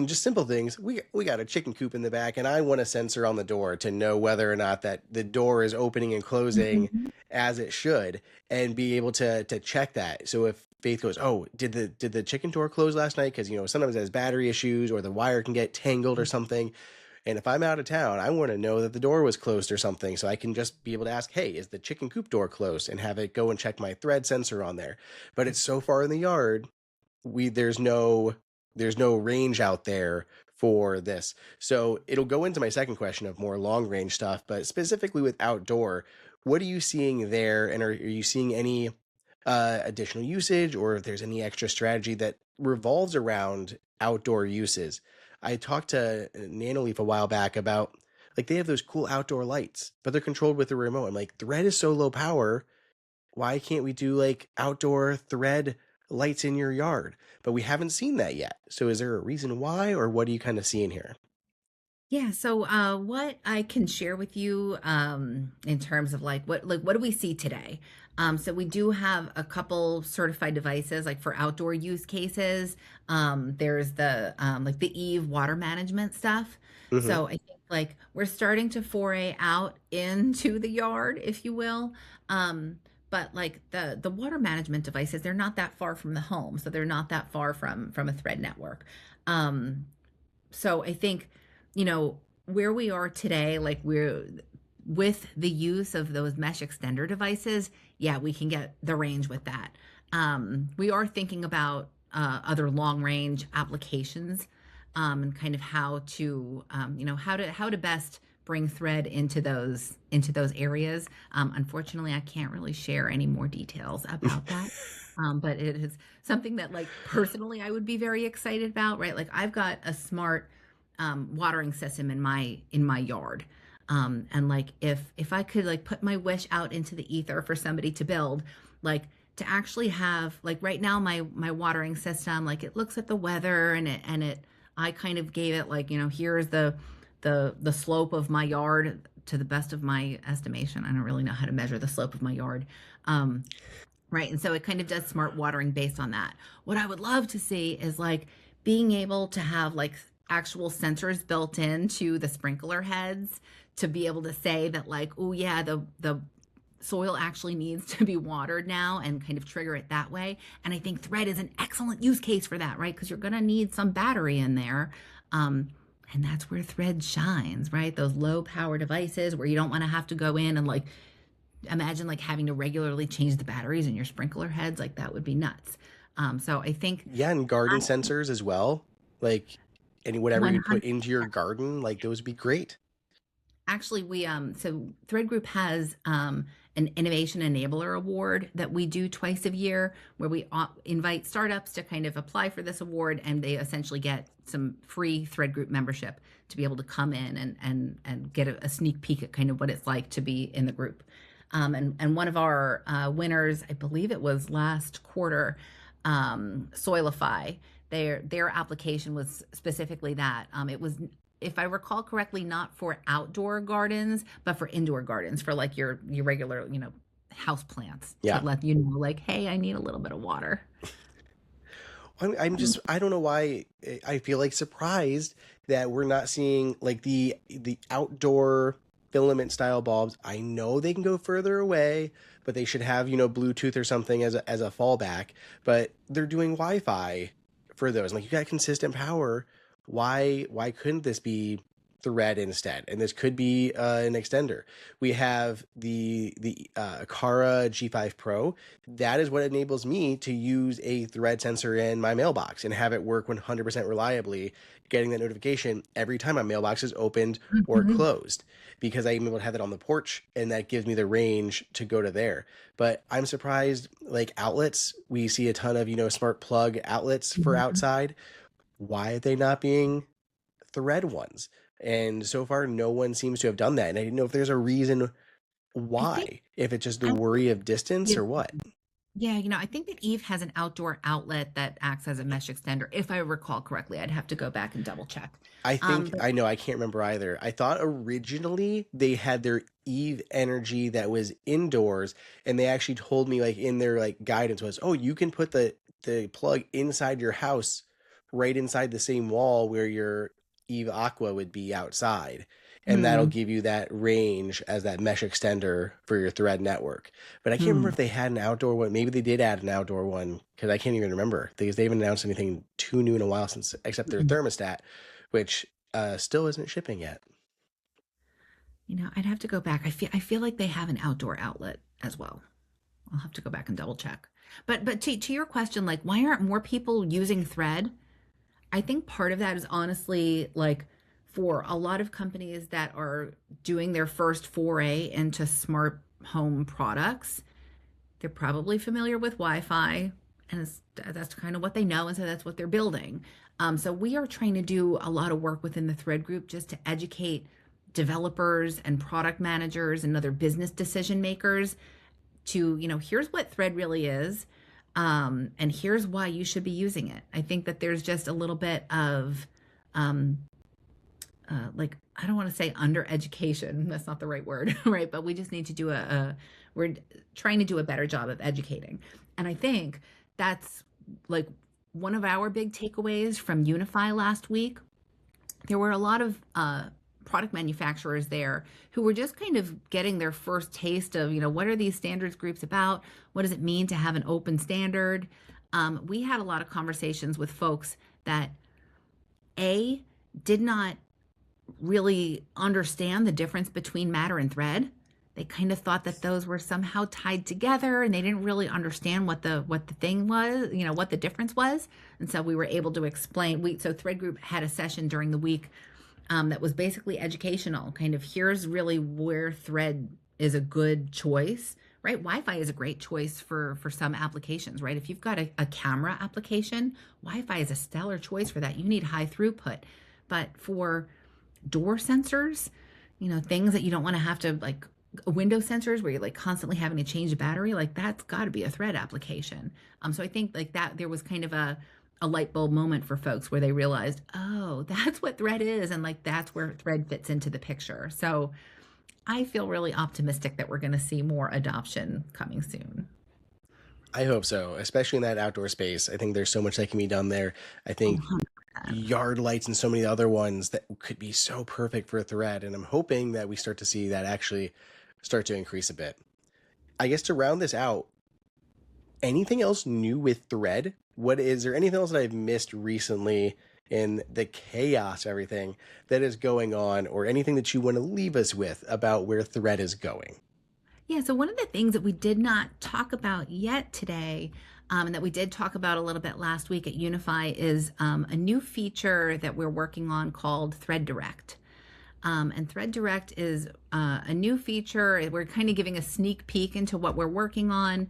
just simple things. We got a chicken coop in the back, and I want a sensor on the door to know whether or not that the door is opening and closing as it should, and be able to check that. So if Faith goes, "Oh, did the chicken door close last night?" Because sometimes it has battery issues or the wire can get tangled or something. And if I'm out of town, I want to know that the door was closed or something. So I can just be able to ask, hey, is the chicken coop door closed? And have it go and check my Thread sensor on there. But it's so far in the yard, there's no range out there for this. So it'll go into my second question of more long range stuff, but specifically with outdoor, what are you seeing there? And are you seeing any additional usage, or if there's any extra strategy that revolves around outdoor uses? I talked to Ann Olivo a while back about, like, they have those cool outdoor lights, but they're controlled with the remote. I'm like, Thread is so low power. Why can't we do like outdoor Thread lights in your yard? But we haven't seen that yet. So is there a reason why, or what are you kind of seeing here? Yeah, so what I can share with you in terms of what do we see today? So we do have a couple certified devices like for outdoor use cases. There's the like the Eve water management stuff. Mm-hmm. So I think like we're starting to foray out into the yard, if you will. But like the water management devices, they're not that far from the home, so they're not that far from a Thread network. Um, so I think, where we are today, like we're with the use of those mesh extender devices, yeah, we can get the range with that. We are thinking about other long range applications, and kind of how to, how to best bring Thread into those areas. Unfortunately, I can't really share any more details about that. But it is something that, like, personally, I would be very excited about, right? Like, I've got a smart watering system in my yard. And like if I could like put my wish out into the ether for somebody to build, like to actually have, like, right now my watering system, like, it looks at the weather and I kind of gave it like, here's the slope of my yard to the best of my estimation. I don't really know how to measure the slope of my yard. Right. And so it kind of does smart watering based on that. What I would love to see is like being able to have like actual sensors built into the sprinkler heads to be able to say that, like, oh yeah, the soil actually needs to be watered now, and kind of trigger it that way. And I think Thread is an excellent use case for that, right? Because you're going to need some battery in there. And that's where Thread shines, right? Those low power devices where you don't want to have to go in and like imagine like having to regularly change the batteries in your sprinkler heads. Like, that would be nuts. So I think, Yeah, and garden sensors as well. Like, and whatever you put 100. into your garden, like those would be great. Actually, we so Thread Group has an Innovation Enabler Award that we do twice a year, where we invite startups to kind of apply for this award, and they essentially get some free Thread Group membership to be able to come in and get a sneak peek at kind of what it's like to be in the group. And one of our winners, I believe it was last quarter, Soilify. Their application was specifically that. It was, if I recall correctly, not for outdoor gardens, but for indoor gardens, for like your regular, house plants, Yeah. to let you know, like, hey, I need a little bit of water. I don't know why I feel like surprised that we're not seeing like the outdoor filament style bulbs. I know they can go further away, but they should have, Bluetooth or something as a fallback, but they're doing Wi-Fi for those. Like, you got consistent power. Why couldn't this be Thread instead? And this could be an extender. We have the Akara G5 Pro. That is what enables me to use a Thread sensor in my mailbox and have it work 100% reliably, getting that notification every time my mailbox is opened or Mhm. closed, because I'm able to have it on the porch, and that gives me the range to go to there. But I'm surprised, like outlets, we see a ton of, smart plug outlets for Mhm. outside. Why are they not being Thread ones? And so far, no one seems to have done that. And I didn't know if there's a reason I think why, if it's just the I worry of distance think or what. Yeah, I think that Eve has an outdoor outlet that acts as a mesh extender, if I recall correctly. I'd have to go back and double check. But I know, I can't remember either. I thought originally they had their Eve energy that was indoors, and they actually told me, like, in their like guidance was, oh, you can put the plug inside your house, right inside the same wall where your Eve Aqua would be outside. And that'll hmm, give you that range as that mesh extender for your Thread network. But I can't remember hmm. if they had an outdoor one. Maybe they did add an outdoor one, because I can't even remember, because they haven't announced anything too new in a while, since except their thermostat, which still isn't shipping yet. I'd have to go back. I feel like they have an outdoor outlet as well. I'll have to go back and double check. But to your question, like, why aren't more people using Thread? I think part of that is honestly like for a lot of companies that are doing their first foray into smart home products, they're probably familiar with Wi-Fi, and that's kind of what they know, and so that's what they're building. So we are trying to do a lot of work within the Thread group just to educate developers and product managers and other business decision makers to, here's what Thread really is, and here's why you should be using it. I think that there's just a little bit of um, like, I don't want to say under education. That's not the right word, right? But we just need to do we're trying to do a better job of educating. And I think that's like one of our big takeaways from Unify last week. There were a lot of product manufacturers there who were just kind of getting their first taste of, what are these standards groups about? What does it mean to have an open standard? We had a lot of conversations with folks that did not really understand the difference between Matter and Thread. They kind of thought that those were somehow tied together, and they didn't really understand what the thing was, what the difference was. And so we were able to explain. So Thread Group had a session during the week that was basically educational. Kind of, here's really where Thread is a good choice, right? Wi-Fi is a great choice for some applications, right? If you've got a camera application, Wi-Fi is a stellar choice for that. You need high throughput. But for door sensors, things that you don't want to have to, like window sensors where you're like constantly having to change the battery, like that's got to be a Thread application. So I think like that there was kind of a light bulb moment for folks where they realized, oh, that's what Thread is, and like that's where Thread fits into the picture. So I feel really optimistic that we're going to see more adoption coming soon. I hope so, especially in that outdoor space. I think there's so much that can be done there. I think yard lights and so many other ones that could be so perfect for Thread, and I'm hoping that we start to see that actually start to increase a bit. I guess to round this out, anything else new with Thread? Is there anything else that I've missed recently in the chaos of everything that is going on, or anything that you want to leave us with about where Thread is going? Yeah, so one of the things that we did not talk about yet today, and that we did talk about a little bit last week at Unify, is a new feature that we're working on called Thread Direct. And Thread Direct is a new feature. We're kind of giving a sneak peek into what we're working on.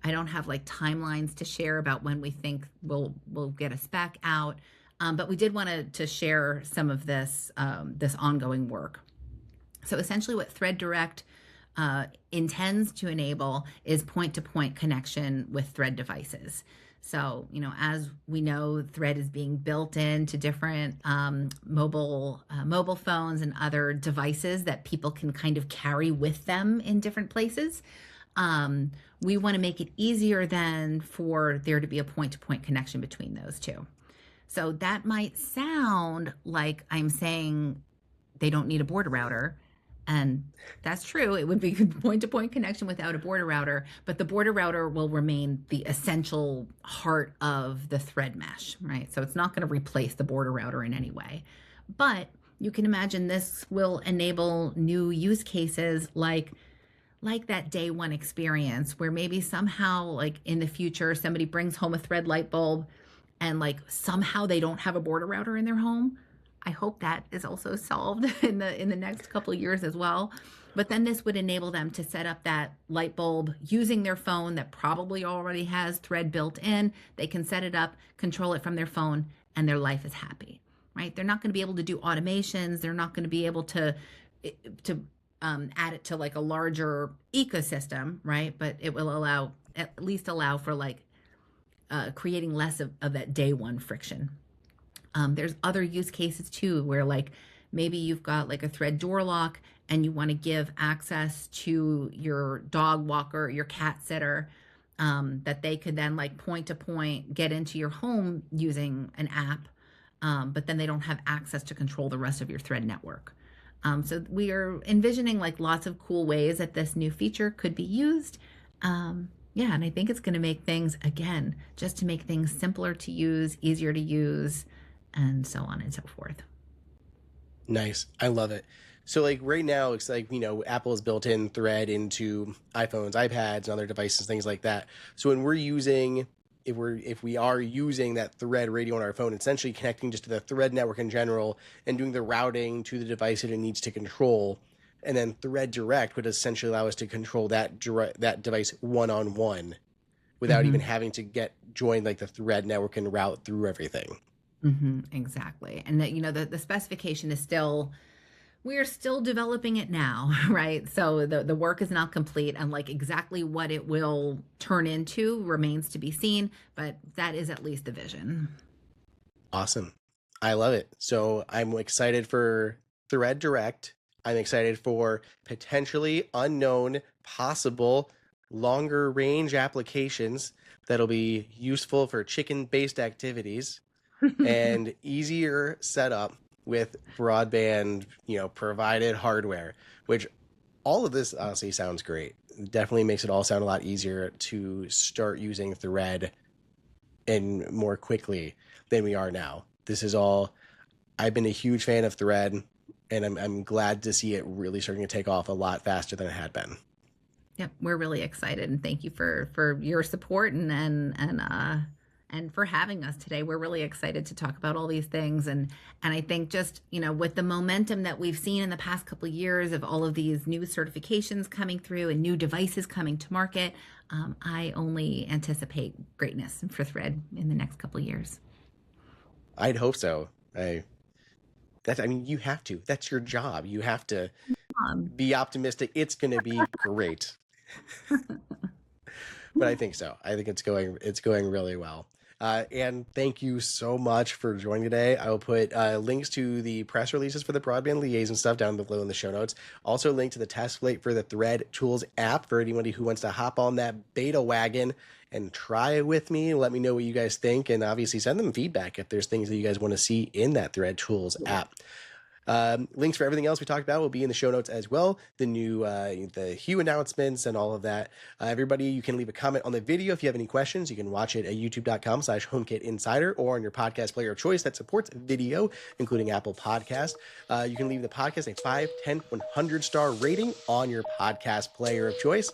I don't have like timelines to share about when we think we'll get a spec out, but we did want to share some of this ongoing work. So essentially, what Thread Direct intends to enable is point-to-point connection with Thread devices. So, as we know, Thread is being built into different mobile phones and other devices that people can kind of carry with them in different places. We want to make it easier then for there to be a point-to-point connection between those two. So that might sound like I'm saying they don't need a border router. And that's true. It would be point-to-point connection without a border router, but the border router will remain the essential heart of the Thread mesh, right? So it's not going to replace the border router in any way. But you can imagine this will enable new use cases like that day one experience where maybe somehow like in the future somebody brings home a Thread light bulb and like somehow they don't have a border router in their home. I hope that is also solved in the next couple of years as well. But then this would enable them to set up that light bulb using their phone that probably already has Thread built in. They can set it up, control it from their phone, and their life is happy, right? They're not going to be able to do automations. They're not going to be able to add it to like a larger ecosystem, right? But it will at least allow for like creating less of that day one friction. There's other use cases too, where like maybe you've got like a Thread door lock and you want to give access to your dog walker, your cat sitter, that they could then like point to point get into your home using an app, but then they don't have access to control the rest of your Thread network. So we are envisioning like lots of cool ways that this new feature could be used. Yeah, and I think it's going to make things, again, just to make things simpler to use, easier to use, and so on and so forth. Nice. I love it. So like right now, it's like, Apple has built in Thread into iPhones, iPads, and other devices, things like that. So when we're using, if we are using that Thread radio on our phone, essentially connecting just to the Thread network in general and doing the routing to the device that it needs to control. And then Thread Direct would essentially allow us to control that device one-on-one without even having to join like the Thread network and route through everything. Exactly. And that, the specification is still, we're still developing it now, right? So the work is not complete, and like exactly what it will turn into remains to be seen, but that is at least the vision. Awesome. I love it. So I'm excited for Thread Direct. I'm excited for potentially unknown, possible longer range applications that'll be useful for chicken-based activities and easier setup with broadband, provided hardware, which all of this honestly sounds great. Definitely makes it all sound a lot easier to start using Thread and more quickly than we are now. This is all, I've been a huge fan of Thread, and I'm glad to see it really starting to take off a lot faster than it had been. Yep, we're really excited, and thank you for your support and for having us today. We're really excited to talk about all these things, and I think just with the momentum that we've seen in the past couple of years of all of these new certifications coming through and new devices coming to market, I only anticipate greatness for Thread in the next couple of years. I'd hope so. You have to. That's your job. You have to be optimistic. It's going to be great. But I think so. I think it's going really well. And thank you so much for joining today. I will put links to the press releases for the broadband liaison stuff down below in the show notes. Also, a link to the test flight for the Thread Tools app for anybody who wants to hop on that beta wagon and try it with me. Let me know what you guys think, and obviously send them feedback if there's things that you guys want to see in that Thread Tools app. Links for everything else we talked about will be in the show notes as well. The new the Hue announcements and all of that. Everybody, you can leave a comment on the video if you have any questions. You can watch it at youtube.com/HomeKitInsider or on your podcast player of choice that supports video, including Apple Podcast. You can leave the podcast a 5, 10, 100-star rating on your podcast player of choice.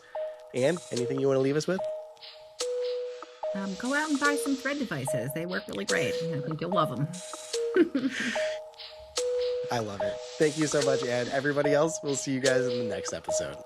And anything you want to leave us with? Go out and buy some Thread devices. They work really great. I think you'll love them. I love it. Thank you so much, Ann. Everybody else, we'll see you guys in the next episode.